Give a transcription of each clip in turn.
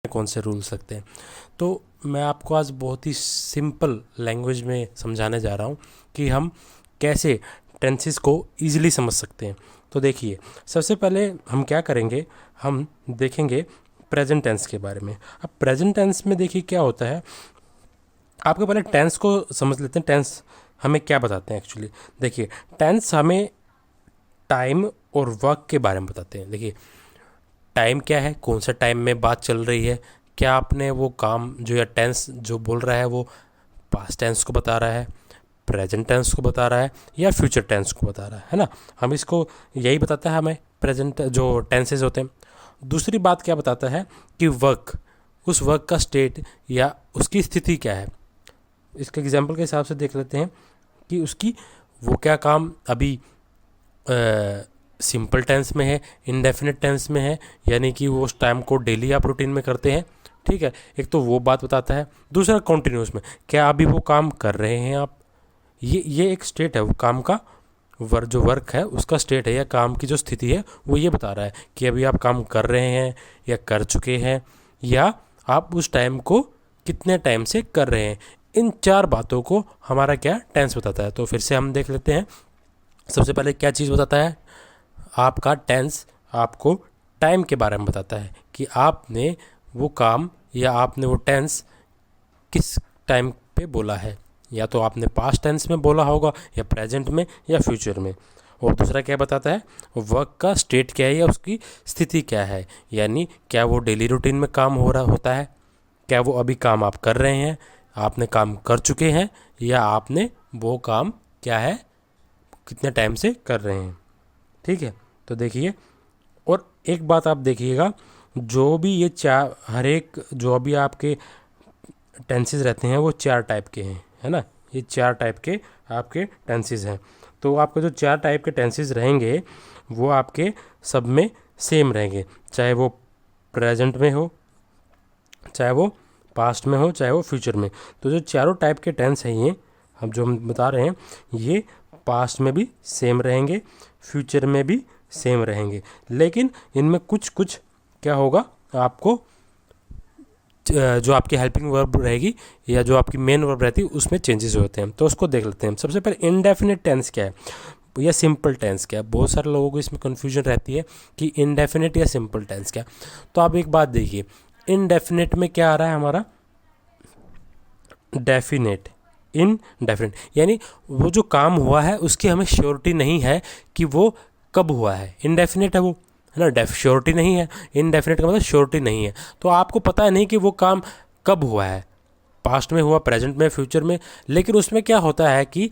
कौन से रूल्स लगते हैं। तो मैं आपको आज बहुत ही सिंपल लैंग्वेज में समझाने जा रहा हूँ कि हम कैसे टेंसेस को ईजिली समझ सकते हैं। तो देखिए, सबसे पहले हम क्या करेंगे, हम देखेंगे प्रेजेंट टेंस के बारे में। अब प्रेजेंट टेंस में देखिए क्या होता है, आपको पहले टेंस को समझ लेते हैं। टेंस हमें क्या बताते हैं एक्चुअली। देखिए, टेंस हमें टाइम और वर्क के बारे में बताते हैं। देखिए, टाइम क्या है, कौन सा टाइम में बात चल रही है, क्या आपने वो काम जो या टेंस जो बोल रहा है वो पास्ट टेंस को बता रहा है, प्रेजेंट टेंस को बता रहा है, या फ्यूचर टेंस को बता रहा है ना। हम इसको यही बताता है हमें प्रेजेंट जो टेंसेज होते हैं। दूसरी बात क्या बताता है कि वर्क, उस वर्क का स्टेट या उसकी स्थिति क्या है। इसके एग्जाम्पल के हिसाब से देख लेते हैं कि उसकी वो क्या काम अभी सिंपल टेंस में है, इंडेफिनिट टेंस में है, यानी कि वो उस टाइम को डेली आप रूटीन में करते हैं। ठीक है, एक तो वो बात बताता है। दूसरा कॉन्टिन्यूस में, क्या अभी वो काम कर रहे हैं आप। ये एक स्टेट है वो काम का, जो वर्क है उसका स्टेट है या काम की जो स्थिति है वो ये बता रहा है कि अभी आप काम कर रहे हैं या कर चुके हैं, या आप उस टाइम को कितने टाइम से कर रहे हैं। इन चार बातों को हमारा क्या टेंस बताता है। तो फिर से हम देख लेते हैं। सबसे पहले क्या चीज़ बताता है, आपका टेंस आपको टाइम के बारे में बताता है कि आपने वो काम या आपने वो टेंस किस टाइम पे बोला है, या तो आपने पास्ट टेंस में बोला होगा या प्रेजेंट में या फ्यूचर में। और दूसरा क्या बताता है, वर्क का स्टेट क्या है या उसकी स्थिति क्या है, यानी क्या वो डेली रूटीन में काम हो रहा होता है, क्या वो अभी काम आप कर रहे हैं, आपने काम कर चुके हैं, या आपने वो काम क्या है कितने टाइम से कर रहे हैं। ठीक है, तो देखिए, और एक बात आप देखिएगा, जो भी ये चार हर एक जो अभी आपके टेंसेस रहते हैं वो चार टाइप के हैं, है ना। ये चार टाइप के आपके टेंसेस हैं। तो आपके जो चार टाइप के टेंसेस रहेंगे वो आपके सब में सेम रहेंगे, चाहे वो प्रेजेंट में हो, चाहे वो पास्ट में हो, चाहे वो फ्यूचर में। तो जो चारों टाइप के टेंस हैं ये हम जो हम बता रहे हैं, ये पास्ट में भी सेम रहेंगे, फ्यूचर में भी सेम रहेंगे, लेकिन इनमें कुछ कुछ क्या होगा, आपको जो आपकी हेल्पिंग वर्ब रहेगी या जो आपकी मेन वर्ब रहती है उसमें चेंजेस होते हैं। तो उसको देख लेते हैं। सबसे पहले इनडेफिनिट टेंस क्या है या सिंपल टेंस क्या है। बहुत सारे लोगों को इसमें कन्फ्यूजन रहती है कि इनडेफिनिट या सिंपल टेंस क्या। तो आप एक बात देखिए, इनडेफिनिट में क्या आ रहा है हमारा, डेफिनेट। इनडेफिनेट यानी वो जो काम हुआ है उसकी हमें श्योरिटी नहीं है कि वो कब हुआ है। इनडेफिनेट है वो, है ना, श्योरिटी नहीं है। इनडेफिनेट का मतलब श्योरिटी नहीं है। तो आपको पता है नहीं कि वो काम कब हुआ है, पास्ट में हुआ, प्रेजेंट में, फ्यूचर में। लेकिन उसमें क्या होता है कि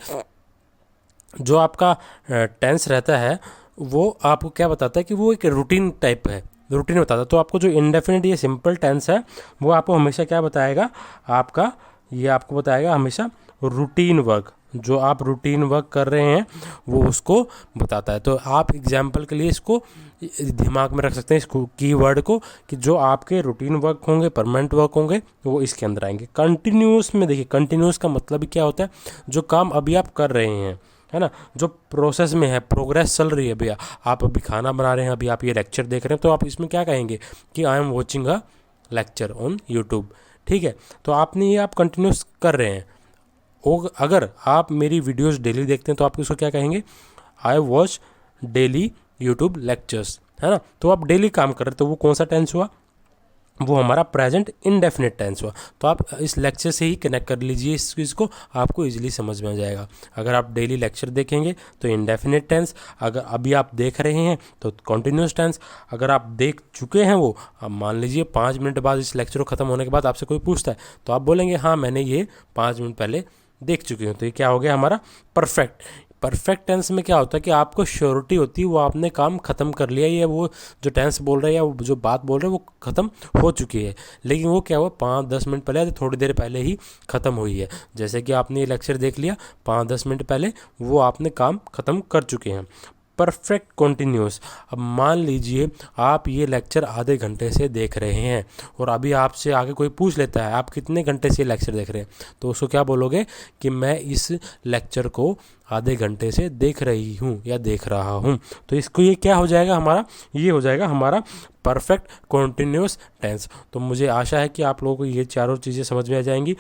जो आपका टेंस रहता है वो आपको क्या बताता है कि वो एक रूटीन टाइप है, रूटीन बताता है। तो आपको जो इनडेफिनेट या सिंपल टेंस है वो आपको हमेशा क्या बताएगा, आपका ये आपको बताएगा हमेशा रूटीन वर्क, जो आप रूटीन वर्क कर रहे हैं वो उसको बताता है। तो आप एग्जाम्पल के लिए इसको दिमाग में रख सकते हैं, इसको कीवर्ड को, कि जो आपके रूटीन वर्क होंगे, परमानेंट वर्क होंगे, वो इसके अंदर आएंगे। कंटिन्यूस में देखिए, कंटिन्यूस का मतलब क्या होता है, जो काम अभी आप कर रहे हैं, है ना, जो प्रोसेस में है, प्रोग्रेस चल रही है। भैया आप अभी खाना बना रहे हैं, अभी आप ये लेक्चर देख रहे हैं, तो आप इसमें क्या कहेंगे कि I am watching a lecture on YouTube. ठीक है, तो आपने ये आप कंटिन्यूस कर रहे हैं। और अगर आप मेरी वीडियोस डेली देखते हैं तो आप इसको क्या कहेंगे, I watch daily YouTube lectures, है ना। तो आप डेली काम कर रहे हैं, तो वो कौन सा टेंस हुआ, वो हमारा प्रेजेंट इनडेफिनिट टेंस हुआ। तो आप इस लेक्चर से ही कनेक्ट कर लीजिए इस चीज़ को, आपको इजीली समझ में आ जाएगा। अगर आप डेली लेक्चर देखेंगे तो इनडेफिनिट टेंस, अगर अभी आप देख रहे हैं तो कॉन्टिन्यूस टेंस, अगर आप देख चुके हैं वो, अब मान लीजिए 5 मिनट बाद इस लेक्चर को ख़त्म होने के बाद आपसे कोई पूछता है तो आप बोलेंगे हाँ मैंने ये 5 मिनट पहले देख चुके हूँ। तो ये क्या हो गया हमारा परफेक्ट। परफेक्ट टेंस में क्या होता है कि आपको श्योरिटी होती है वो आपने काम ख़त्म कर लिया, या वो जो टेंस बोल रहे हैं या वो जो बात बोल रहे हैं वो ख़त्म हो चुकी है। लेकिन वो क्या हुआ, 5-10 मिनट पहले, थोड़ी देर पहले ही ख़त्म हुई है। जैसे कि आपने ये लेक्चर देख लिया 5-10 मिनट पहले, वो आपने काम ख़त्म कर चुके हैं। Perfect continuous. अब मान लीजिए आप ये लेक्चर आधे घंटे से देख रहे हैं और अभी आपसे आगे कोई पूछ लेता है आप कितने घंटे से लेक्चर देख रहे हैं, तो उसको क्या बोलोगे कि मैं इस लेक्चर को आधे घंटे से देख रही हूँ या देख रहा हूँ। तो इसको ये क्या हो जाएगा हमारा, ये हो जाएगा हमारा परफेक्ट कॉन्टिन्यूस टेंस। तो मुझे आशा है कि आप लोगों को ये चारों चीज़ें समझ में आ जाएंगी।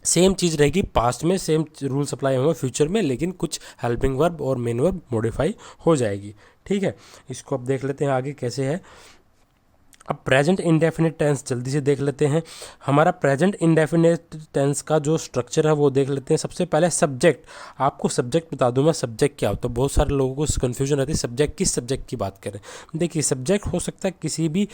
सेम चीज़ रहेगी पास्ट में, सेम रूल्स अप्लाई होंगे फ्यूचर में, लेकिन कुछ हेल्पिंग वर्ब और मेन वर्ब मॉडिफाई हो जाएगी। ठीक है, इसको अब देख लेते हैं आगे कैसे है। अब प्रेजेंट इंडेफिनिट टेंस जल्दी से देख लेते हैं। हमारा प्रेजेंट इंडेफिनिट टेंस का जो स्ट्रक्चर है वो देख लेते हैं। सबसे पहले सब्जेक्ट, आपको सब्जेक्ट बता दूं मैं सब्जेक्ट क्या होता है। बहुत सारे लोगों को कन्फ्यूजन रहती है सब्जेक्ट किस सब्जेक्ट की बात करें। देखिए सब्जेक्ट हो सकता है किसी भी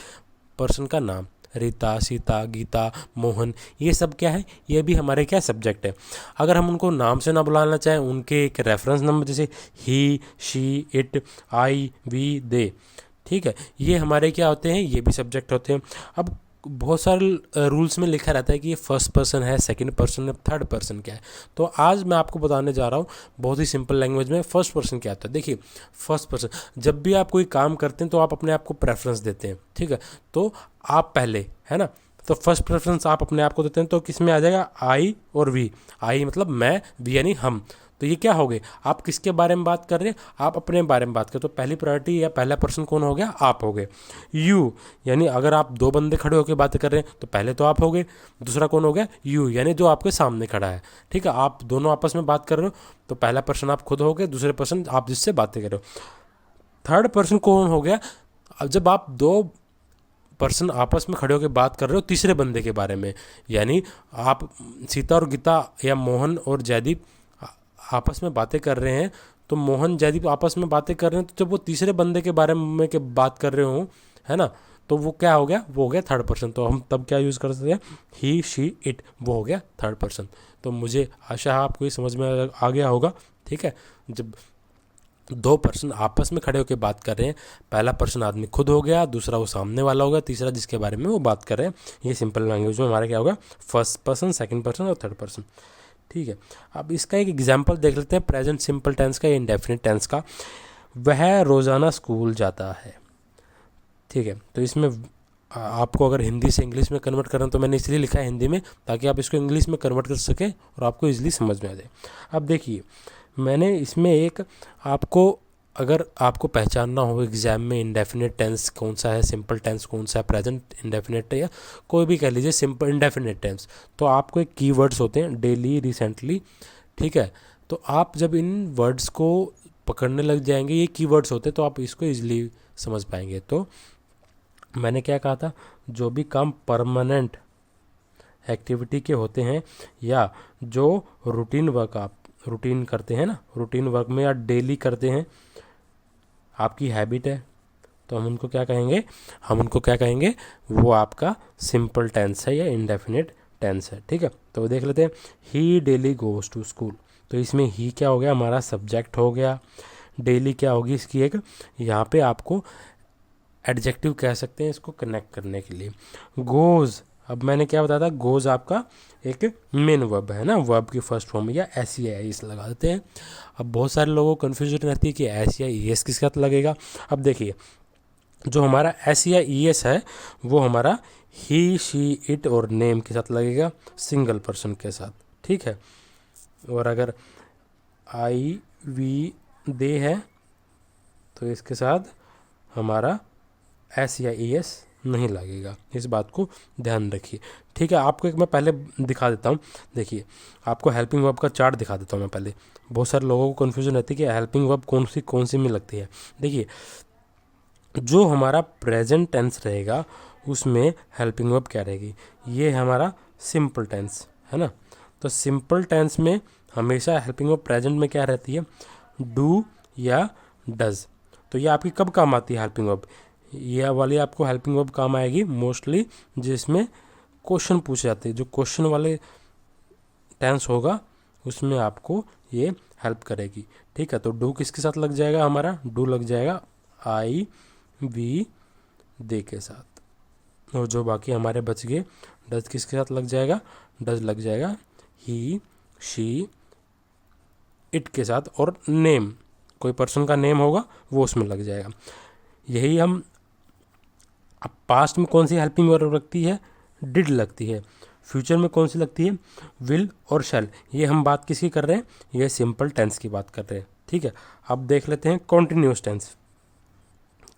पर्सन का नाम, रीता, सीता, गीता, मोहन, ये सब क्या है, ये भी हमारे क्या सब्जेक्ट है। अगर हम उनको नाम से ना बुलाना चाहें, उनके एक रेफरेंस नंबर जैसे ही, शी, इट, आई, वी, दे, ठीक है, ये हमारे क्या होते हैं, ये भी सब्जेक्ट होते हैं। अब बहुत सारे रूल्स में लिखा रहता है कि ये फर्स्ट पर्सन है, सेकंड पर्सन है, थर्ड पर्सन क्या है। तो आज मैं आपको बताने जा रहा हूँ बहुत ही सिंपल लैंग्वेज में फर्स्ट पर्सन क्या होता है। देखिए फर्स्ट पर्सन, जब भी आप कोई काम करते हैं तो आप अपने आप को प्रेफरेंस देते हैं, ठीक है, तो आप पहले, है ना, तो फर्स्ट प्रेफरेंस आप अपने आप को देते हैं। तो किस में आ जाएगा, आई और वी। आई मतलब मैं, वी यानी हम। तो ये क्या हो गए, आप किसके बारे में बात कर रहे हैं, आप अपने बारे में बात करें। तो पहली प्रायोरिटी या पहला पर्सन कौन हो गया, आप हो गए। यू यानी अगर आप दो बंदे खड़े होकर बात कर रहे हैं तो पहले तो आप हो गए, दूसरा कौन हो गया, यू यानी जो आपके सामने खड़ा है। ठीक है, आप दोनों आपस में बात कर रहे हो तो पहला पर्सन आप खुद हो गए, दूसरे पर्सन आप जिससे बातें कर रहे हो। थर्ड पर्सन कौन हो गया, अब जब आप दो पर्सन आपस में खड़े होकर बात कर रहे हो तीसरे बंदे के बारे में, यानी आप सीता और गीता या मोहन और जयदीप आपस में बातें कर रहे हैं, तो मोहन जयदीप आपस में बातें कर रहे हैं, तो जब वो तीसरे बंदे के बारे में के बात कर रहे हो, है ना, तो वो क्या हो गया, वो हो गया थर्ड पर्सन। तो हम तब क्या यूज़ कर सकते हैं, ही, शी, इट, वो हो गया थर्ड पर्सन। तो मुझे आशा है आपको ये समझ में आ गया होगा। ठीक है, जब दो पर्सन आपस में खड़े होकर बात कर रहे हैं, पहला पर्सन आदमी खुद हो गया, दूसरा वो सामने वाला होगा, तीसरा जिसके बारे में वो बात कर रहे हैं। ये सिंपल लैंग्वेज में हमारा क्या होगा, फर्स्ट पर्सन, सेकंड पर्सन और थर्ड पर्सन। ठीक है, अब इसका एक एग्जांपल देख लेते हैं प्रेजेंट सिंपल टेंस का या इंडेफिनिट टेंस का। वह रोज़ाना स्कूल जाता है। ठीक है, तो इसमें आपको अगर हिंदी से इंग्लिश में कन्वर्ट करना, तो मैंने इसलिए लिखा है हिंदी में ताकि आप इसको इंग्लिश में कन्वर्ट कर सकें और आपको इजीली समझ में आ जाए। अब देखिए मैंने इसमें एक आपको, अगर आपको पहचानना हो एग्जाम में इंडेफिनिट टेंस कौन सा है, सिंपल टेंस कौन सा है, प्रेजेंट इंडेफिनिट या कोई भी कह लीजिए सिंपल इंडेफिनिट टेंस, तो आपको एक कीवर्ड्स होते हैं डेली, रिसेंटली। ठीक है, तो आप जब इन वर्ड्स को पकड़ने लग जाएंगे, ये कीवर्ड्स होते हैं, तो आप इसको इजीली समझ पाएंगे। तो मैंने क्या कहा था, जो भी काम परमानेंट एक्टिविटी के होते हैं या जो रूटीन वर्क आप रूटीन करते हैं ना, रूटीन वर्क में या डेली करते हैं, आपकी हैबिट है, तो हम उनको क्या कहेंगे, वो आपका सिंपल टेंस है या इंडेफिनिट टेंस है। ठीक है, तो देख लेते हैं, ही डेली गोज टू स्कूल। तो इसमें ही क्या हो गया, हमारा सब्जेक्ट हो गया। डेली क्या होगी इसकी एक, यहाँ पे आपको एडजेक्टिव कह सकते हैं इसको कनेक्ट करने के लिए। गोज, अब मैंने क्या बताया था, गोज आपका एक मेन वर्ब है ना, वर्ब की फर्स्ट फॉर्म या एस या एस लगा देते हैं। अब बहुत सारे लोगों को कन्फ्यूजन रहती है कि एस या ई एस किसके साथ लगेगा। अब देखिए जो हमारा एस या ई एस है वो हमारा ही, शी, इट और नेम के साथ लगेगा, सिंगल पर्सन के साथ। ठीक है, और अगर आई, वी, दे है तो इसके साथ हमारा एस या ई एस नहीं लगेगा, इस बात को ध्यान रखिए। ठीक है, आपको एक मैं पहले दिखा देता हूँ। देखिए आपको हेल्पिंग वर्ब का चार्ट दिखा देता हूँ मैं पहले। बहुत सारे लोगों को कन्फ्यूजन रहती है कि हेल्पिंग वर्ब कौन सी में लगती है। देखिए जो हमारा प्रेजेंट टेंस रहेगा उसमें हेल्पिंग वर्ब क्या रहेगी, ये हमारा सिंपल टेंस है ना। तो सिंपल टेंस में हमेशा हेल्पिंग वर्ब प्रेजेंट में क्या रहती है, डू या डज। तो ये आपकी कब काम आती है हेल्पिंग वर्ब, यह वाली आपको हेल्पिंग वर्ब काम आएगी मोस्टली जिसमें क्वेश्चन पूछे जाते हैं। जो क्वेश्चन वाले टेंस होगा उसमें आपको ये हेल्प करेगी। ठीक है, तो डू किसके साथ लग जाएगा, हमारा डू लग जाएगा आई, वी, दे के साथ। और जो बाकी हमारे बच गए, डज किसके साथ लग जाएगा, डज लग जाएगा ही, शी, इट के साथ और नेम कोई पर्सन का नेम होगा वो उसमें लग जाएगा। यही हम अब पास्ट में कौन सी हेल्पिंग वर्ब लगती है, डिड लगती है। फ्यूचर में कौन सी लगती है, विल और शैल। ये हम बात किसकी कर रहे हैं, ये सिंपल टेंस की बात कर रहे हैं, ठीक है। अब देख लेते हैं कॉन्टिन्यूस टेंस।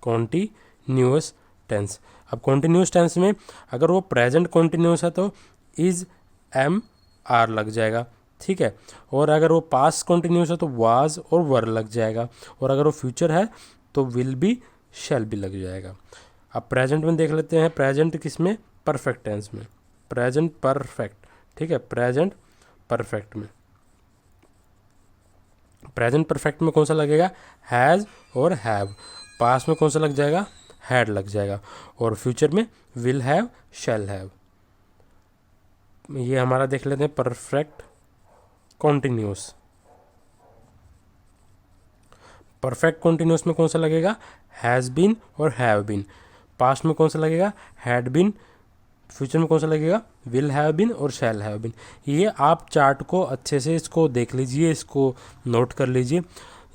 कॉन्टिन्यूस टेंस, अब कॉन्टिन्यूस टेंस में अगर वो प्रेजेंट कॉन्टिन्यूस है तो इज एम आर लग जाएगा, ठीक है। और अगर वो पास्ट कॉन्टिन्यूस है तो वाज और वर लग जाएगा। और अगर वो फ्यूचर है तो विल भी शैल भी लग जाएगा। अब प्रेजेंट में देख लेते हैं, प्रेजेंट किस में, परफेक्ट टेंस में, प्रेजेंट परफेक्ट, ठीक है। प्रेजेंट परफेक्ट में, प्रेजेंट परफेक्ट में कौन सा लगेगा, हैज़ और हैव। पास्ट में कौन सा लग जाएगा, हैड लग जाएगा। और फ्यूचर में विल हैव, शैल हैव। ये हमारा देख लेते हैं परफेक्ट कॉन्टिन्यूस। परफेक्ट कॉन्टिन्यूस में कौन सा लगेगा, हैज़ बीन और हैव बीन। पास्ट में कौन सा लगेगा, हैड बीन। फ्यूचर में कौन सा लगेगा, विल हैव बीन और शैल हैव बीन। ये आप चार्ट को अच्छे से इसको देख लीजिए, इसको नोट कर लीजिए।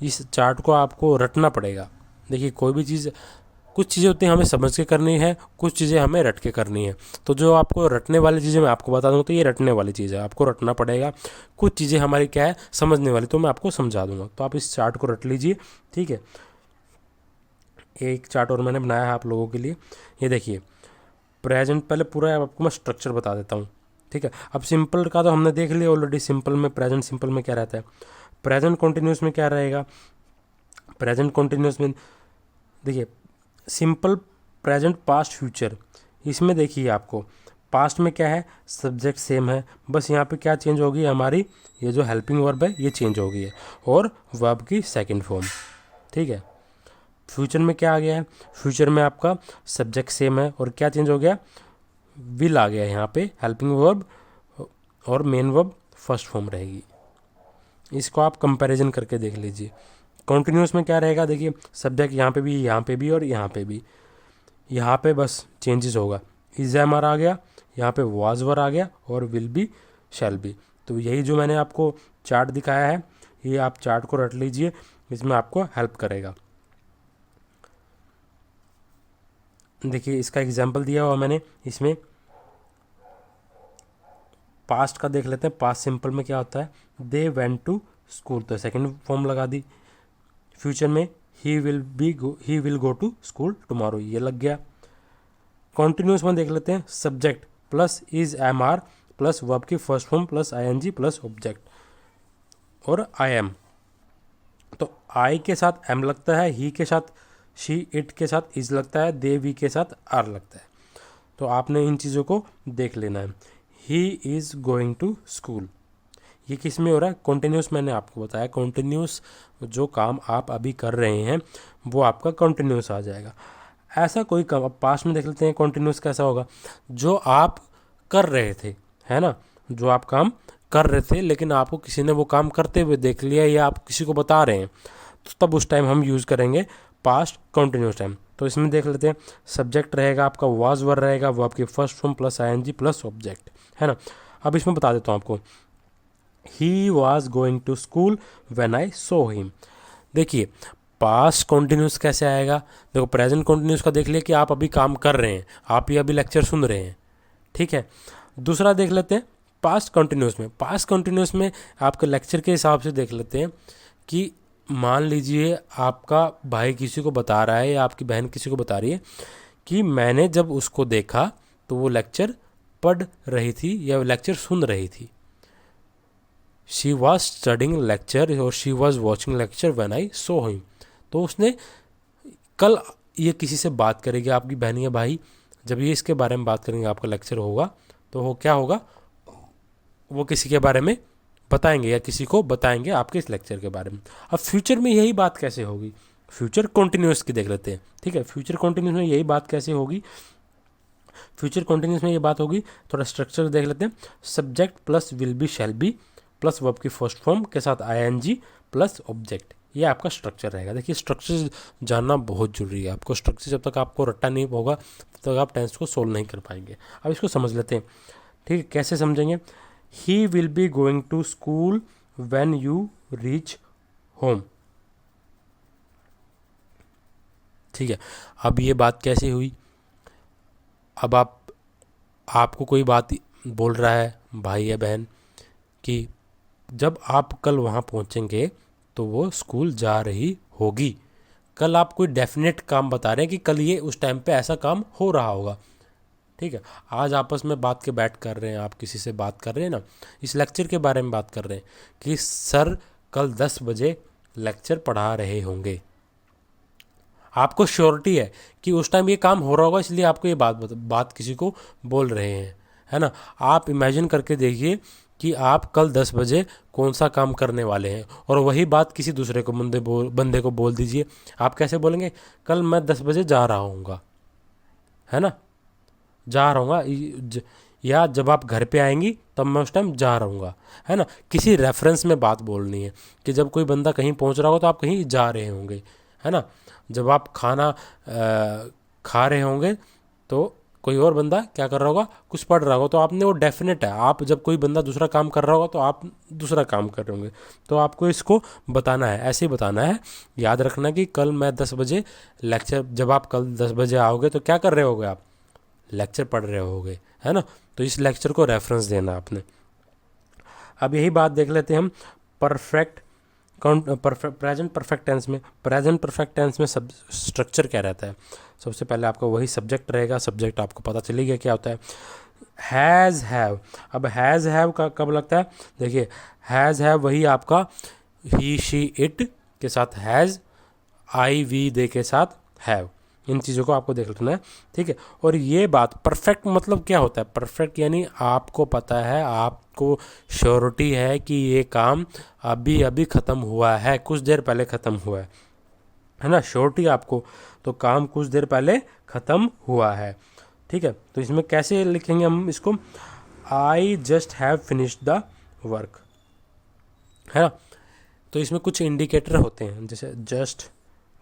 इस चार्ट को आपको रटना पड़ेगा। देखिए कोई भी चीज़, कुछ चीज़ें होती हैं हमें समझ के करनी है, कुछ चीज़ें हमें रट के करनी है। तो जो आपको रटने वाली चीज़ें मैं आपको बता दूँगा, तो ये रटने वाली चीज़ है, आपको रटना पड़ेगा। कुछ चीज़ें हमारी क्या है, समझने वाली, तो मैं आपको समझा दूँगा। तो आप इस चार्ट को रट लीजिए, ठीक है। एक चार्ट और मैंने बनाया है आप लोगों के लिए, ये देखिए। प्रेजेंट, पहले पूरा आपको मैं स्ट्रक्चर बता देता हूँ, ठीक है। अब सिंपल का तो हमने देख लिया ऑलरेडी। सिंपल में, प्रेजेंट सिंपल में क्या रहता है, प्रेजेंट कॉन्टिन्यूस में क्या रहेगा, प्रेजेंट कॉन्टिन्यूस में देखिए सिंपल, प्रेजेंट, पास्ट, फ्यूचर। इसमें देखिए आपको पास्ट में क्या है, सब्जेक्ट सेम है, बस यहाँ पे क्या चेंज होगी, हमारी ये जो हेल्पिंग वर्ब है ये चेंज हो गई है, और वर्ब की सेकंड फॉर्म, ठीक है। फ्यूचर में क्या आ गया है, फ्यूचर में आपका सब्जेक्ट सेम है और क्या चेंज हो गया, विल आ गया है यहाँ पे, हेल्पिंग वर्ब और मेन वर्ब फर्स्ट फॉर्म रहेगी। इसको आप कंपैरिजन करके देख लीजिए। कॉन्टिन्यूस में क्या रहेगा, देखिए सब्जेक्ट यहाँ पे भी, यहाँ पे भी और यहाँ पे भी। यहाँ पे बस चेंजेस होगा, इज एम आर आ गया, यहाँ पे वाज वर आ गया, और विल बी शैल बी। तो यही जो मैंने आपको चार्ट दिखाया है, ये आप चार्ट को रट लीजिए, इसमें आपको हेल्प करेगा। देखिए इसका एग्जाम्पल दिया हुआ मैंने, इसमें पास्ट का देख लेते हैं। पास्ट सिंपल में क्या होता है, दे वेंट टू स्कूल, तो सेकंड फॉर्म लगा दी। फ्यूचर में he will go to school tomorrow, ये लग गया। कॉन्टिन्यूस में देख लेते हैं, subject plus is am are plus verb की first form plus I N G plus object और आई एम। तो आई के साथ एम लगता है, ही के साथ शी, इट के साथ इज लगता है, दे वी के साथ आर लगता है। तो आपने इन चीज़ों को देख लेना है। He is going to school, ये किस में हो रहा है, कॉन्टिन्यूस। मैंने आपको बताया कॉन्टिन्यूस, जो काम आप अभी कर रहे हैं वो आपका कॉन्टिन्यूस आ जाएगा। ऐसा कोई काम, अब पास्ट में देख लेते हैं कॉन्टिन्यूस कैसा होगा, जो आप कर रहे थे, है ना, जो आप काम कर रहे थे लेकिन आपको किसी ने वो काम करते हुए देख लिया या आप किसी को बता रहे हैं, तो तब उस टाइम हम यूज़ करेंगे पास्ट कॉन्टिन्यूस टाइम। तो इसमें देख लेते हैं, सब्जेक्ट रहेगा आपका वाज वर रहेगा, वो आपकी first form plus I N G plus object, है ना। अब इसमें बता देता हूँ आपको, he was going to school when I saw him. देखिए पास्ट कॉन्टिन्यूस कैसे आएगा, देखो प्रेजेंट कॉन्टिन्यूस का देख लिया कि आप अभी काम कर रहे हैं, आप ही अभी लेक्चर सुन रहे हैं, ठीक है। दूसरा देख लेते हैं पास्ट कॉन्टिन्यूस में। पास्ट कॉन्टिन्यूस में आपके लेक्चर के हिसाब से देख लेते हैं कि मान लीजिए आपका भाई किसी को बता रहा है या आपकी बहन किसी को बता रही है कि मैंने जब उसको देखा तो वो लेक्चर पढ़ रही थी या लेक्चर सुन रही थी। शी वॉज स्टडिंग लेक्चर और she was watching lecture when I saw him. तो उसने कल ये किसी से बात करेगी, आपकी बहन या भाई, जब ये इसके बारे में बात करेंगे, आपका लेक्चर होगा तो वो क्या होगा, वो किसी के बारे में बताएंगे या किसी को बताएंगे आपके इस लेक्चर के बारे में। अब फ्यूचर में यही बात कैसे होगी, फ्यूचर कॉन्टिन्यूस की देख लेते हैं, ठीक है। फ्यूचर कॉन्टिन्यूस में यही बात कैसे होगी, फ्यूचर कॉन्टिन्यूस में ये बात होगी, थोड़ा स्ट्रक्चर देख लेते हैं। Subject plus will be shall be plus verb की फर्स्ट फॉर्म के साथ I N G plus object, ये आपका स्ट्रक्चर रहेगा। देखिए स्ट्रक्चर जानना बहुत जरूरी है, आपको स्ट्रक्चर जब तक आपको रट्टा नहीं होगा तब तक आप टेंस को सोल्व नहीं कर पाएंगे। अब इसको समझ लेते हैं, ठीक है। कैसे समझेंगे, he will be going to school when you reach home. ठीक है। अब ये बात कैसे हुई? अब आपको कोई बात बोल रहा है भाई या बहन कि जब आप कल वहाँ पहुँचेंगे तो वो स्कूल जा रही होगी। कल आप कोई डेफिनेट काम बता रहे हैं कि कल ये उस टाइम पे ऐसा काम हो रहा होगा। ठीक है। आज आपस में बात के बैठ कर रहे हैं, आप किसी से बात कर रहे हैं ना, इस लेक्चर के बारे में बात कर रहे हैं कि सर कल 10 बजे लेक्चर पढ़ा रहे होंगे। आपको श्योरिटी है कि उस टाइम ये काम हो रहा होगा, इसलिए आपको ये बात किसी को बोल रहे हैं, है ना। आप इमेजिन करके देखिए कि आप कल 10 बजे कौन सा काम करने वाले हैं, और वही बात किसी दूसरे को बंदे को बोल दीजिए। आप कैसे बोलेंगे? कल मैं 10 बजे जा रहा हूँगा, है ना, जा रहा हूँगा, या जब आप घर पे आएंगी तब मैं उस टाइम जा रहूँगा, है ना। किसी रेफरेंस में बात बोलनी है कि जब कोई बंदा कहीं पहुँच रहा हो तो आप कहीं जा रहे होंगे, है ना। जब आप खाना खा रहे होंगे तो कोई और बंदा क्या कर रहा होगा, कुछ पढ़ रहा होगा, तो आपने वो डेफिनेट है। आप जब कोई बंदा दूसरा काम कर रहा होगा तो आप दूसरा काम कर रहे होंगे, तो आपको इसको बताना है, ऐसे ही बताना है। याद रखना कि कल मैं 10 बजे लेक्चर, जब आप कल 10 बजे आओगे तो क्या कर रहे होगे? आप लेक्चर पढ़ रहे होगे, है ना। तो इस लेक्चर को रेफरेंस देना आपने। अब यही बात देख लेते हैं हम प्रेजेंट परफेक्ट टेंस में। प्रेजेंट परफेक्ट टेंस में सब स्ट्रक्चर क्या रहता है? सबसे पहले आपका वही सब्जेक्ट रहेगा। सब्जेक्ट आपको पता चलेगा क्या होता है, हैज़ हैव। अब हैज़ हैव का कब लगता है? देखिए, हैज़ हैव वही आपका ही शी इट के साथ हैज़, आई वी दे के साथ हैव, इन चीज़ों को आपको देख लेना है। ठीक है। और ये बात परफेक्ट मतलब क्या होता है? परफेक्ट यानी आपको पता है, आपको श्योरिटी है कि ये काम अभी अभी ख़त्म हुआ है, कुछ देर पहले ख़त्म हुआ है ना। श्योरिटी आपको, तो काम कुछ देर पहले ख़त्म हुआ है। ठीक है। तो इसमें कैसे लिखेंगे हम इसको? I just have finished the work, है ना। तो इसमें कुछ इंडिकेटर होते हैं, जैसे जस्ट,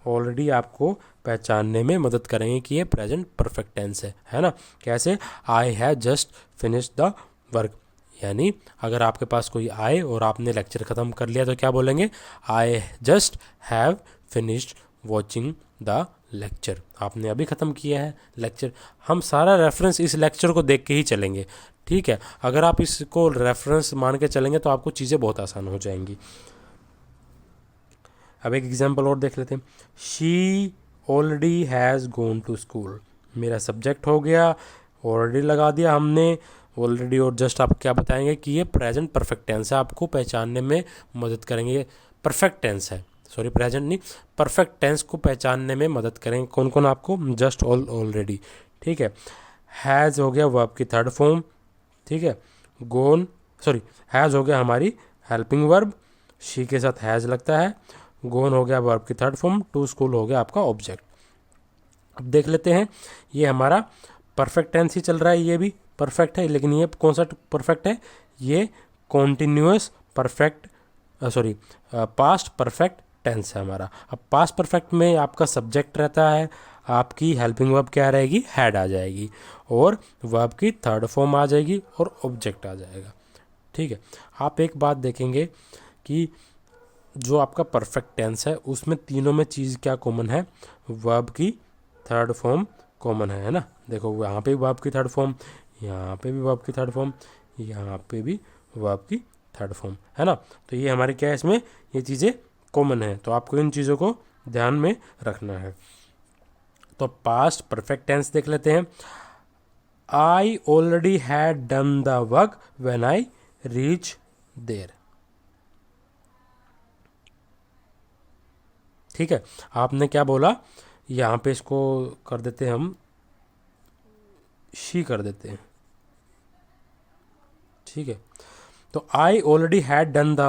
ऑलरेडी आपको पहचानने में मदद करेंगे कि ये प्रेजेंट परफेक्ट टेंस है ना। कैसे? I have just finished the work, यानी अगर आपके पास कोई आए और आपने लेक्चर ख़त्म कर लिया तो क्या बोलेंगे? I just have finished watching the lecture, आपने अभी ख़त्म किया है लेक्चर। हम सारा रेफरेंस इस लेक्चर को देख के ही चलेंगे। ठीक है। अगर आप इसको रेफरेंस मान के चलेंगे तो आपको चीज़ें बहुत आसान हो जाएंगी। अब एक एग्जाम्पल और देख लेते हैं। She already has gone to school. मेरा सब्जेक्ट हो गया, ऑलरेडी लगा दिया हमने, ऑलरेडी और जस्ट आप क्या बताएंगे कि ये प्रेजेंट परफेक्ट टेंस है, आपको पहचानने में मदद करेंगे। ये परफेक्ट टेंस है, सॉरी प्रेजेंट नहीं, परफेक्ट टेंस को पहचानने में मदद करेंगे। कौन कौन? आपको जस्ट, ऑलरेडी। ठीक है। हैज़ हो गया वर्ब की थर्ड फॉर्म। ठीक है। गोन, सॉरी, हैज़ हो गया हमारी हेल्पिंग वर्ब, शी के साथ हैज़ लगता है। गोन हो गया वर्ब की थर्ड फॉर्म, टू स्कूल हो गया आपका ऑब्जेक्ट। अब देख लेते हैं, ये हमारा परफेक्ट टेंस ही चल रहा है, ये भी परफेक्ट है, लेकिन ये कौन सा परफेक्ट है? ये continuous perfect, sorry past perfect tense है हमारा। अब पास्ट परफेक्ट में आपका सब्जेक्ट रहता है, आपकी हेल्पिंग वर्ब क्या रहेगी? हैड आ जाएगी, और वर्ब की थर्ड फॉर्म आ जाएगी, और ऑब्जेक्ट आ जाएगा। ठीक है। आप एक बात देखेंगे कि जो आपका परफेक्ट टेंस है उसमें तीनों में चीज़ क्या कॉमन है? वर्ब की थर्ड फॉर्म कॉमन है ना। देखो यहाँ पे भी वर्ब की थर्ड फॉर्म, यहाँ पे भी वर्ब की थर्ड फॉर्म, यहाँ पे भी वर्ब की थर्ड फॉर्म, है ना। तो ये हमारी क्या है, इसमें ये चीज़ें कॉमन है, तो आपको इन चीज़ों को ध्यान में रखना है। तो पास्ट परफेक्ट टेंस देख लेते हैं। I already had done the work when I reach there. ठीक है। आपने क्या बोला? यहाँ पे इसको कर देते हैं हम, शी कर देते हैं। ठीक है। तो I already had done the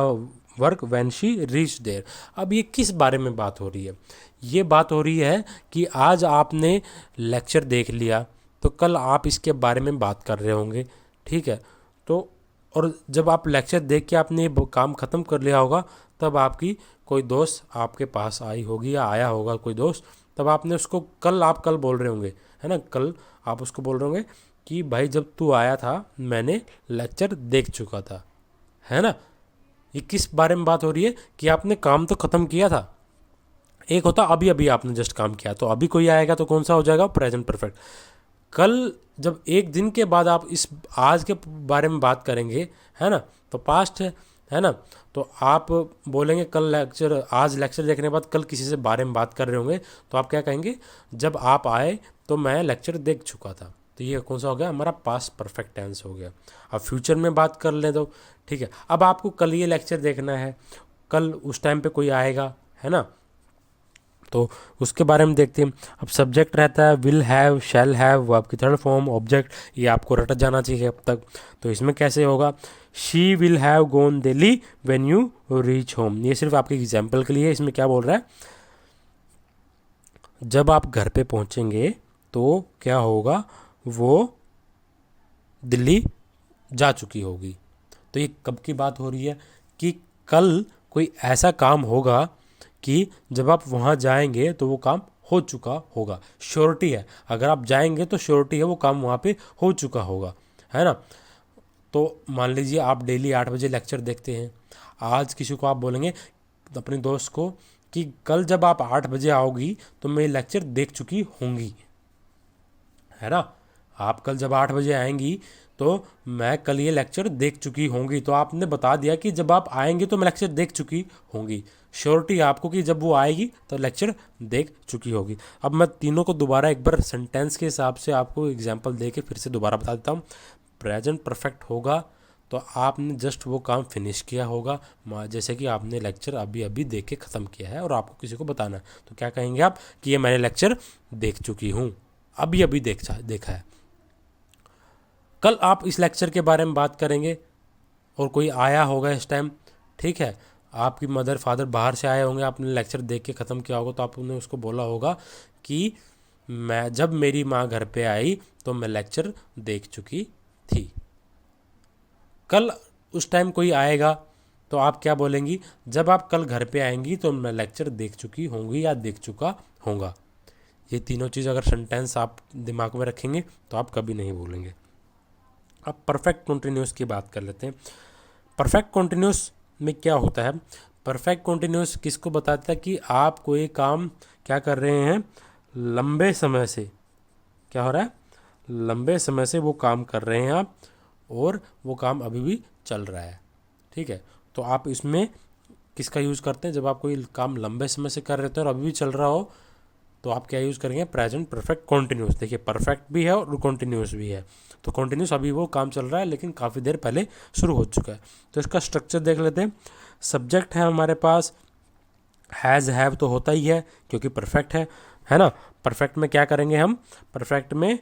work when she reach there. अब ये किस बारे में बात हो रही है? ये बात हो रही है कि आज आपने लेक्चर देख लिया तो कल आप इसके बारे में बात कर रहे होंगे। ठीक है। तो और जब आप लेक्चर देख के आपने काम ख़त्म कर लिया होगा, तब आपकी कोई दोस्त आपके पास आई होगी या आया होगा कोई दोस्त, तब आपने उसको आप कल बोल रहे होंगे, है ना। कल आप उसको बोल रहे होंगे कि भाई जब तू आया था मैंने लेक्चर देख चुका था, है ना। ये किस बारे में बात हो रही है? कि आपने काम तो ख़त्म किया था, एक होता अभी अभी आपने जस्ट काम किया, तो अभी कोई आएगा तो कौन सा हो जाएगा, प्रेजेंट परफेक्ट। कल जब एक दिन के बाद आप इस आज के बारे में बात करेंगे, है ना, तो पास्ट है ना, तो आप बोलेंगे कल लेक्चर, आज लेक्चर देखने के बाद कल किसी से बारे में बात कर रहे होंगे, तो आप क्या कहेंगे, जब आप आए तो मैं लेक्चर देख चुका था। तो ये कौन सा हो गया, हमारा पास्ट परफेक्ट टेंस हो गया। अब फ्यूचर में बात कर ले तो ठीक है, अब आपको कल ये लेक्चर देखना है, कल उस टाइम पे कोई आएगा, है ना, तो उसके बारे में देखते हैं। अब सब्जेक्ट रहता है will have, shall have, verb की थर्ड फॉर्म, ऑब्जेक्ट, ये आपको रट जाना चाहिए अब तक। तो इसमें कैसे होगा, she will have gone Delhi when you reach home, ये सिर्फ आपके एग्जाम्पल के लिए। इसमें क्या बोल रहा है, जब आप घर पे पहुंचेंगे तो क्या होगा, वो दिल्ली जा चुकी होगी। तो ये कब की बात हो रही है, कि कल कोई ऐसा काम होगा कि जब आप वहाँ जाएंगे तो वो काम हो चुका होगा, श्योरिटी है, अगर आप जाएंगे तो श्योरिटी है वो काम वहाँ पे हो चुका होगा, है ना। तो मान लीजिए आप डेली 8 बजे लेक्चर देखते हैं, आज किसी को आप बोलेंगे अपने दोस्त को कि कल जब आप 8 बजे आओगी तो मैं लेक्चर देख चुकी होंगी, है ना। आप कल जब 8 बजे आएंगी तो मैं कल ये लेक्चर देख चुकी होंगी, तो आपने बता दिया कि जब आप आएंगे तो मैं लेक्चर देख चुकी होंगी, श्योरिटी आपको कि जब वो आएगी तो लेक्चर देख चुकी होगी। अब मैं तीनों को दोबारा एक बार सेंटेंस के हिसाब से आपको एग्जांपल दे के फिर से दोबारा बता देता हूँ। प्रेजेंट परफेक्ट होगा तो आपने जस्ट वो काम फिनिश किया होगा, जैसे कि आपने लेक्चर अभी अभी देख के ख़त्म किया है और आपको किसी को बताना है, तो क्या कहेंगे आप कि ये मैंने लेक्चर देख चुकी हूँ, अभी अभी देखा है। कल आप इस लेक्चर के बारे में बात करेंगे और कोई आया होगा इस टाइम, ठीक है, आपकी मदर फादर बाहर से आए होंगे, आपने लेक्चर देख के ख़त्म किया होगा, तो आपने उसको बोला होगा कि मैं जब मेरी माँ घर पे आई तो मैं लेक्चर देख चुकी थी। कल उस टाइम कोई आएगा तो आप क्या बोलेंगी, जब आप कल घर पे आएंगी तो मैं लेक्चर देख चुकी होंगी या देख चुका होगा। ये तीनों चीज़ अगर सेंटेंस आप दिमाग में रखेंगे तो आप कभी नहीं भूलेंगे। अब परफेक्ट कॉन्टिन्यूस की बात कर लेते हैं। परफेक्ट कॉन्टिन्यूस में क्या होता है, परफेक्ट कॉन्टिन्यूस किसको बताता है कि आप कोई काम क्या कर रहे हैं, लंबे समय से, क्या हो रहा है, लंबे समय से वो काम कर रहे हैं आप, और वो काम अभी भी चल रहा है, ठीक है। तो आप इसमें किसका यूज़ करते हैं, जब आप कोई काम लंबे समय से कर रहे थे और अभी भी चल रहा हो, तो आप क्या यूज़ करेंगे, प्रेजेंट परफेक्ट कॉन्टिन्यूस। देखिए परफेक्ट भी है और कॉन्टिन्यूस भी है, तो कॉन्टिन्यूस अभी वो काम चल रहा है लेकिन काफ़ी देर पहले शुरू हो चुका है। तो इसका स्ट्रक्चर देख लेते हैं। सब्जेक्ट है हमारे पास, हैज़ हैव तो होता ही है क्योंकि परफेक्ट है ना। परफेक्ट में क्या करेंगे हम, परफेक्ट में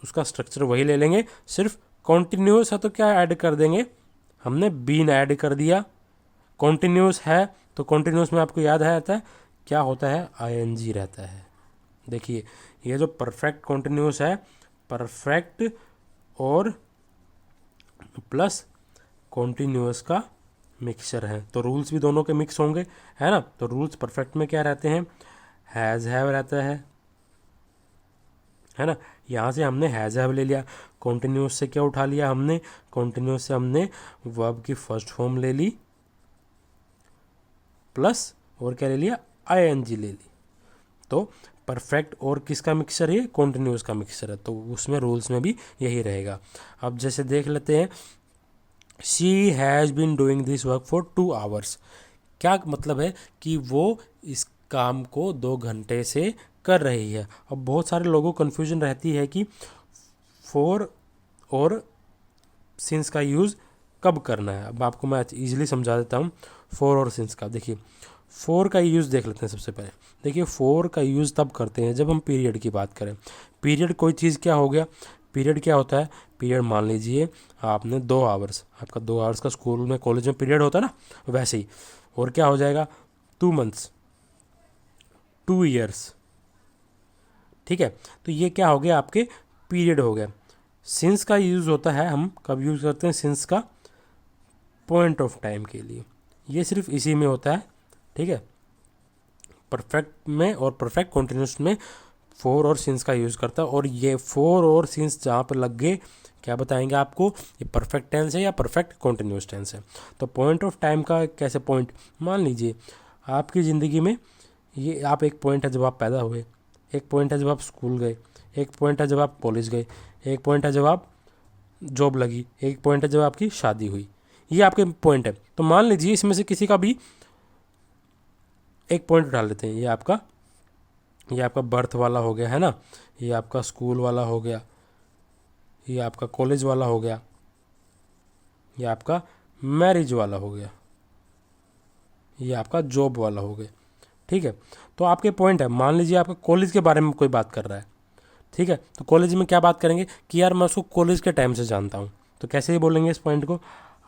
उसका स्ट्रक्चर वही ले लेंगे, सिर्फ कॉन्टिन्यूस है तो क्या ऐड कर देंगे, हमने बीन ऐड कर दिया। कॉन्टिन्यूस है तो कॉन्टिन्यूस में आपको याद आता है क्या होता है, आईएनजी रहता है। देखिए ये जो परफेक्ट कॉन्टिन्यूस है, परफेक्ट और प्लस कॉन्टिन्यूस का मिक्सचर है, तो रूल्स भी दोनों के मिक्स होंगे, है ना। तो रूल्स परफेक्ट में क्या रहते हैं, हैज़ हैव रहता है ना। यहाँ से हमने हैज़ हैव ले लिया, कॉन्टिन्यूस से क्या उठा लिया हमने, कॉन्टिन्यूस से हमने वर्ब की फर्स्ट फॉर्म ले ली, प्लस और क्या ले लिया, आईएनजी ले ली। तो परफेक्ट और किसका मिक्सचर है, कॉन्टिन्यूस का मिक्सचर है, तो उसमें रूल्स में भी यही रहेगा। अब जैसे देख लेते हैं, she has been doing this work for 2 hours, क्या मतलब है कि वो इस काम को 2 घंटे से कर रही है। अब बहुत सारे लोगों को कन्फ्यूजन रहती है कि फॉर और सिंस का यूज़ कब करना है। अब आपको मैं ईजिली समझा देता हूँ फॉर और सिंस का। देखिए फॉर का यूज़ देख लेते हैं सबसे पहले। देखिए फॉर का यूज़ तब करते हैं जब हम पीरियड की बात करें। पीरियड कोई चीज़ क्या हो गया, पीरियड क्या होता है, पीरियड मान लीजिए आपने 2 आवर्स, आपका 2 आवर्स का स्कूल में कॉलेज में पीरियड होता है ना, वैसे ही। और क्या हो जाएगा, 2 मंथ्स, 2 ईयर्स, ठीक है। तो ये क्या हो गया, आपके पीरियड हो गया। सिंस का यूज़ होता है, हम कब यूज़ करते हैं सिंस का, पॉइंट ऑफ टाइम के लिए, ये सिर्फ इसी में होता है, ठीक है। परफेक्ट में और परफेक्ट कॉन्टिन्यूस में फॉर और सिंस का यूज़ करता है। और ये फॉर और सिंस जहाँ पर लग गए क्या बताएंगे आपको, ये परफेक्ट टेंस है या परफेक्ट कॉन्टिन्यूस टेंस है। तो पॉइंट ऑफ टाइम का कैसे, पॉइंट मान लीजिए आपकी ज़िंदगी में ये आप एक पॉइंट है जब आप पैदा हुए, एक पॉइंट है जब आप स्कूल गए, एक पॉइंट है जब आप कॉलेज गए, एक पॉइंट है जब आप जॉब लगी, एक पॉइंट है जब आपकी शादी हुई। ये आपके पॉइंट है। तो मान लीजिए इसमें से किसी का भी एक पॉइंट उठा लेते हैं। ये आपका बर्थ वाला हो गया है ना, ये आपका स्कूल वाला हो गया, ये आपका कॉलेज वाला हो गया, ये आपका मैरिज वाला हो गया, ये आपका जॉब वाला हो गया। ठीक है, तो आपके पॉइंट है। मान लीजिए आपका कॉलेज के बारे में कोई बात कर रहा है, ठीक है, तो कॉलेज में क्या बात करेंगे कि यार मैं उसको कॉलेज के टाइम से जानता हूँ। तो कैसे ही बोलेंगे इस पॉइंट को,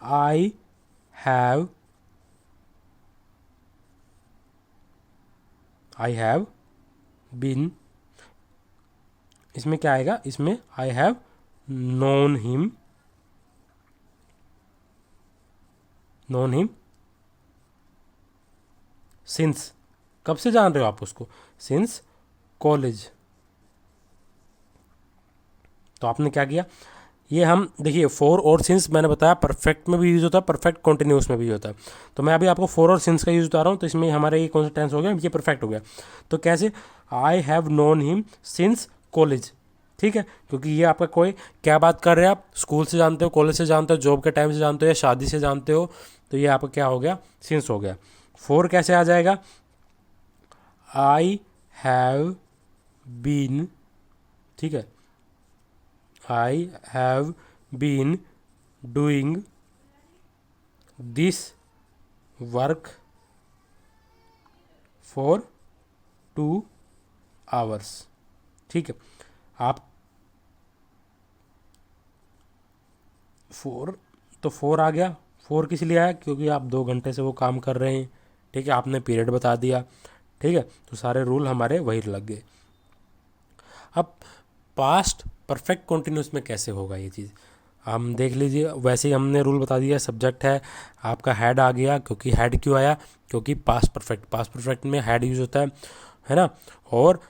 आई हैव बीन, इसमें क्या आएगा, इसमें I have known him since, कब से जान रहे हो आप उसको, सिंस कॉलेज। तो आपने क्या किया, ये हम देखिए फॉर और सिंस मैंने बताया परफेक्ट में भी यूज़ होता है, परफेक्ट कॉन्टिन्यूस में भी होता है। तो मैं अभी आपको फॉर और सिंस का यूज़ बता रहा हूँ। तो इसमें हमारे ये कौन सा टेंस हो गया, ये परफेक्ट हो गया। तो कैसे, I have known him since college. ठीक है, क्योंकि ये आपका कोई क्या बात कर रहे हैं, आप स्कूल से जानते हो, कॉलेज से जानते हो, जॉब के टाइम से जानते हो या शादी से जानते हो। तो ये आपका क्या हो गया, सिंस हो गया। फॉर कैसे आ जाएगा, आई हैव बीन, ठीक है, I have been doing this work for 2 hours. ठीक है, आप फोर, तो फोर आ गया। फोर किस लिए आया, क्योंकि आप 2 घंटे से वो काम कर रहे हैं। ठीक है, आपने पीरियड बता दिया। ठीक है, तो सारे रूल हमारे वही लग गए। अब पास्ट परफेक्ट कॉन्टिन्यूस में कैसे होगा ये चीज़, हम देख लीजिए। वैसे ही हमने रूल बता दिया, सब्जेक्ट है आपका हैड आ गया, क्योंकि हैड क्यों आया, क्योंकि पास्ट परफेक्ट में हैड यूज होता है ना। और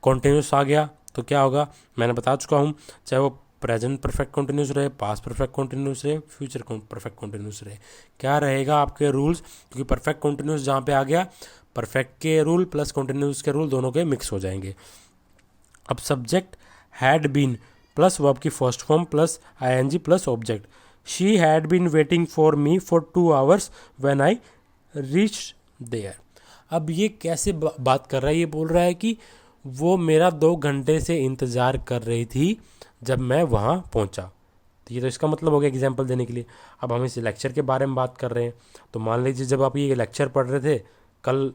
कॉन्टिन्यूस आ गया तो क्या होगा, मैंने बता चुका हूँ, चाहे वो प्रेजेंट परफेक्ट कॉन्टिन्यूस रहे, पास्ट परफेक्ट कॉन्टिन्यूस रहे, फ्यूचर परफेक्ट कॉन्टिन्यूस रहे, क्या रहेगा आपके रूल्स। क्योंकि परफेक्ट कॉन्टिन्यूस जहाँ पे आ गया, परफेक्ट के रूल प्लस कॉन्टिन्यूस के रूल दोनों के मिक्स हो जाएंगे। अब subject had been plus verb की first form plus I N G plus object, she had been waiting for me for 2 hours when I reach there. अब ये कैसे बात कर रहा है, ये बोल रहा है कि वो मेरा 2 घंटे से इंतज़ार कर रही थी जब मैं वहाँ पहुँचा। तो ये तो इसका मतलब हो गया एग्जाम्पल देने के लिए। अब हम इस लेक्चर के बारे में बात कर रहे हैं। तो मान लीजिए जब आप ये लेक्चर पढ़ रहे थे कल,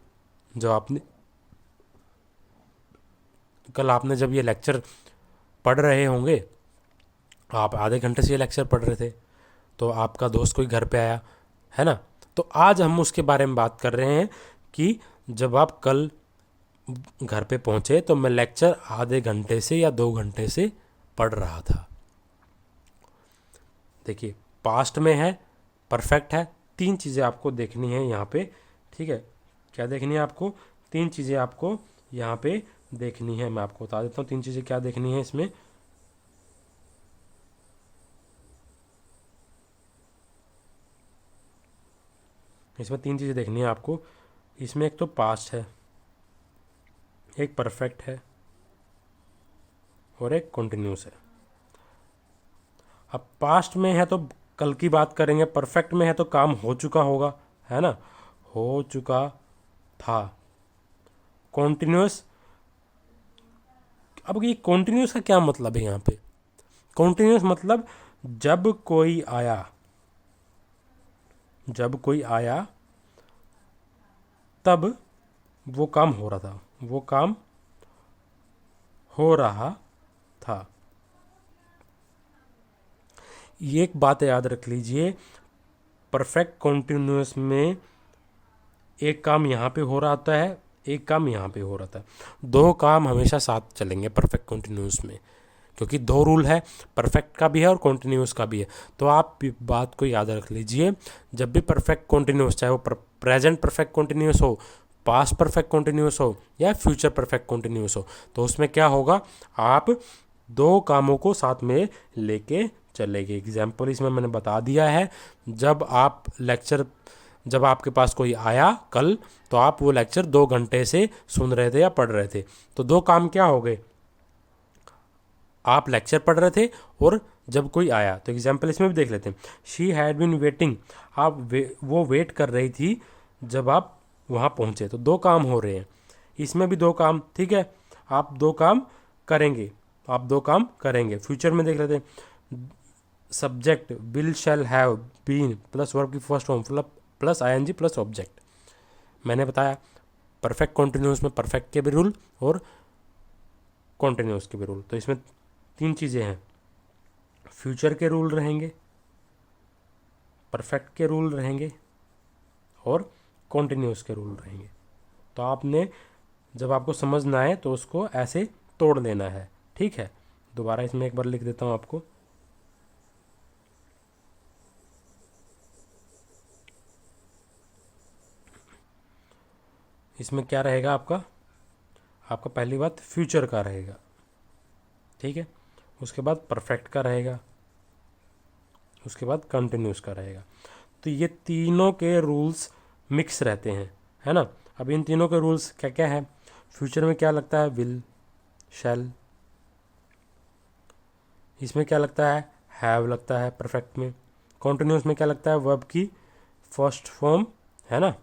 जब ये लेक्चर पढ़ रहे होंगे, आप आधे घंटे से ये लेक्चर पढ़ रहे थे, तो आपका दोस्त कोई घर पे आया है ना। तो आज हम उसके बारे में बात कर रहे हैं कि जब आप कल घर पे पहुंचे तो मैं लेक्चर आधे घंटे से या 2 घंटे से पढ़ रहा था। देखिए पास्ट में है, परफेक्ट है, 3 चीज़ें आपको देखनी है यहाँ पे। ठीक है, क्या देखनी है आपको, 3 चीज़ें आपको यहाँ पे देखनी है। मैं आपको बता देता हूँ 3 चीज़ें क्या देखनी है इसमें। इसमें 3 चीज़ें देखनी है आपको। इसमें एक तो पास्ट है, एक परफेक्ट है और एक कॉन्टिन्यूस है। अब पास्ट में है तो कल की बात करेंगे, परफेक्ट में है तो काम हो चुका होगा, है ना, हो चुका था। कॉन्टिन्यूस, अब ये कॉन्टिन्यूस का क्या मतलब है यहाँ पे, कॉन्टिन्यूस मतलब जब कोई आया तब वो काम हो रहा था, वो काम हो रहा था। ये एक बात याद रख लीजिए, परफेक्ट कॉन्टिन्यूस में एक काम यहाँ पे हो रहा होता है, एक काम यहाँ पे हो रहा था। 2 काम हमेशा साथ चलेंगे परफेक्ट कॉन्टिन्यूस में, क्योंकि 2 रूल है, परफेक्ट का भी है और कॉन्टिन्यूस का भी है। तो आप बात को याद रख लीजिए, जब भी परफेक्ट कॉन्टिन्यूस, चाहे वो प्रेजेंट परफेक्ट कॉन्टिन्यूस हो, पास्ट परफेक्ट कॉन्टिन्यूस हो या फ्यूचर परफेक्ट कॉन्टिन्यूस हो, तो उसमें क्या होगा, आप 2 कामों को साथ में लेके चलेंगे। एग्जाम्पल इसमें मैंने बता दिया है। जब आप लेक्चर जब आपके पास कोई आया कल, तो आप वो लेक्चर 2 घंटे से सुन रहे थे या पढ़ रहे थे। तो 2 काम क्या हो गए, आप लेक्चर पढ़ रहे थे और जब कोई आया। तो एग्जाम्पल इसमें भी देख लेते हैं। शी हैड बीन वेटिंग, वो वेट कर रही थी जब आप वहाँ पहुँचे। तो 2 काम हो रहे हैं, इसमें भी 2 काम, ठीक है। आप 2 काम करेंगे, आप 2 काम करेंगे। फ्यूचर में देख लेते हैं। Subject will shall have been plus verb की first form plus I N G plus object. मैंने बताया परफेक्ट कॉन्टिन्यूस में परफेक्ट के भी रूल और कॉन्टिन्यूस के भी रूल। तो इसमें 3 चीज़ें हैं, फ्यूचर के रूल रहेंगे, परफेक्ट के रूल रहेंगे और कॉन्टिन्यूस के रूल रहेंगे। तो आपने जब आपको समझ ना आए तो उसको ऐसे तोड़ लेना है, ठीक है। दोबारा इसमें एक बार लिख देता हूँ आपको। इसमें क्या रहेगा आपका पहली बात फ्यूचर का रहेगा, ठीक है। उसके बाद परफेक्ट का रहेगा, उसके बाद कंटिन्यूस का रहेगा। तो ये तीनों के रूल्स मिक्स रहते हैं, है ना। अब इन तीनों के रूल्स क्या क्या है। फ्यूचर में क्या लगता है, विल शैल। इसमें क्या लगता है, हैव लगता है परफेक्ट में। कॉन्टिन्यूस में क्या लगता है, वर्ब की फर्स्ट फॉर्म, है ना,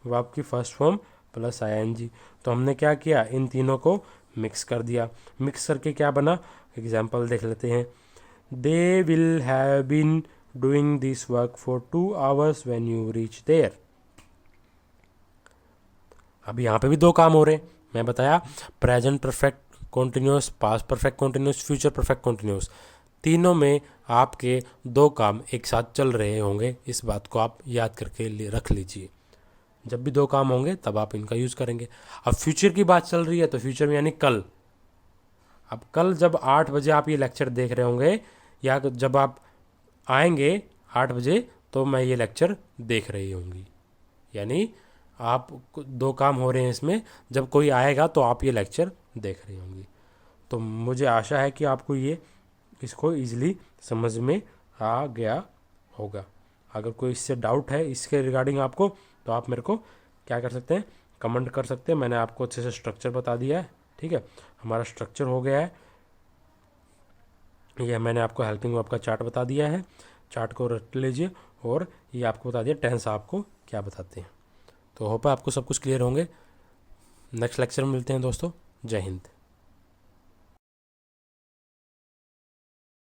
वर्ब की फर्स्ट फॉर्म प्लस आईएनजी। तो हमने क्या किया, इन तीनों को मिक्स कर दिया। मिक्स करके क्या बना, एग्जाम्पल देख लेते हैं। They will have been doing this work for 2 hours when you reach there. अब यहाँ पे भी 2 काम हो रहे हैं। मैं बताया present perfect continuous, past perfect continuous, future perfect continuous, तीनों में आपके 2 काम एक साथ चल रहे होंगे। इस बात को आप याद करके रख लीजिए। जब भी 2 काम होंगे तब आप इनका यूज़ करेंगे। अब फ्यूचर की बात चल रही है तो फ्यूचर में यानी कल। अब कल जब 8 बजे आप ये लेक्चर देख रहे होंगे या जब आप आएंगे 8 बजे, तो मैं ये लेक्चर देख रही होंगी। यानी आप 2 काम हो रहे हैं इसमें, जब कोई आएगा तो आप ये लेक्चर देख रही होंगी। तो मुझे आशा है कि आपको इसको ईजिली समझ में आ गया होगा। अगर कोई इससे डाउट है इसके रिगार्डिंग आपको, तो आप मेरे को क्या कर सकते हैं, कमेंट कर सकते हैं। मैंने आपको अच्छे से स्ट्रक्चर बता दिया है, ठीक है। हमारा स्ट्रक्चर हो गया है, यह मैंने आपको हेल्पिंग वर्ब का चार्ट बता दिया है। चार्ट को रट लीजिए और ये आपको बता दिया टेंस आपको क्या बताते हैं। तो होप है आपको सब कुछ क्लियर होंगे। नेक्स्ट लेक्चर में मिलते हैं दोस्तों। जय हिंद।